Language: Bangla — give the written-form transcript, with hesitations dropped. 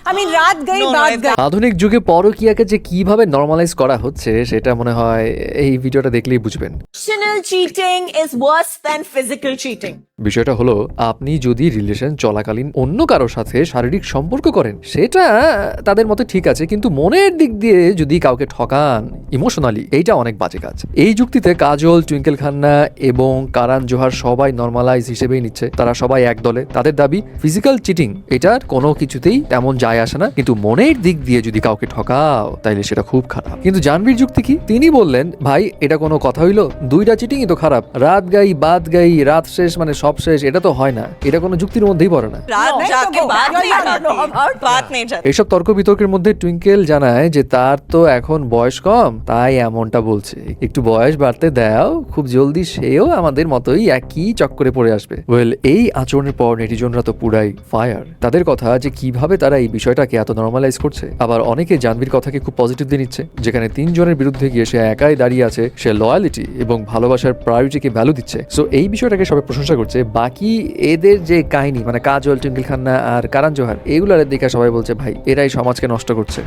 রাত গাই বাদ গাই। আধুনিক যুগে পরকীয়াকে যে কিভাবে নরমালাইজ করা হচ্ছে সেটা মনে হয় এই ভিডিওটা দেখলেই বুঝবেন। Emotional cheating is worse than physical cheating. বিষয়টা হলো, আপনি যদি রিলেশন চলাকালীন অন্য কারোর সাথে শারীরিক সম্পর্ক করেন সেটা তাদের মতে ঠিক আছে, কিন্তু মনের দিক দিয়ে যদি কাউকে ঠকান ইমোশনালি, এইটা অনেক বাজে কাজ। এই যুক্তিতে কাজল, টুইঙ্কেল খান্না এবং কারণ জোহার সবাই নরমালাইজ হিসেবেই নিচ্ছে। তারা সবাই এক দলে। তাদের দাবি ফিজিক্যাল চিটিং এটার কোনো কিছুতেই তেমন যায় আসে না, কিন্তু মনের দিক দিয়ে যদি কাউকে ঠকাও তাইলে সেটা খুব খারাপ। কিন্তু জাহ্নবীর যুক্তি কি? তিনি বললেন, ভাই এটা কোনো কথা হইলো? দুইটা চিটিংই তো খারাপ। রাত গাই বাদ গাই, রাত শেষ মানে সব শেষ, এটা তো হয় না। এটা কোনো যুক্তির মধ্যেই পড়ে না। এইসব তর্ক বিতর্কের মধ্যে টুইঙ্কেল জানায় যে তার তো এখন বয়স কম, তাই এমনটা বলছে। একটু বয়স বাড়তে দাও, খুব জলদি সেও আমাদের মতোই একই চক্করে পড়ে আসবে। ওয়েল, এই আচরণের পর নেটিজনরা তো পুরাই ফায়ার। তাদের কথা যে কিভাবে তারা এই বিষয়টাকে এত নরমালাইজ করছে। আবার অনেকে জাহ্নবীর কথাকে খুব পজিটিভলি নিচ্ছে, যেখানে তিনজনের বিরুদ্ধে গিয়ে সে একাই দাঁড়িয়ে আছে। সে লয়ালিটি এবং ভালোবাসার প্রায়োরিটিকে ভ্যালু দিচ্ছে। সো এই বিষয়টাকে সবাই প্রশংসা করছে। বাকি এদের যে কাহিনী, মানে কাজল, টুইঙ্কেল খান্না আর কারণ জোহার, এগুলোর দিকে সবাই বলছে ভাই এরাই সমাজকে নষ্ট করছে।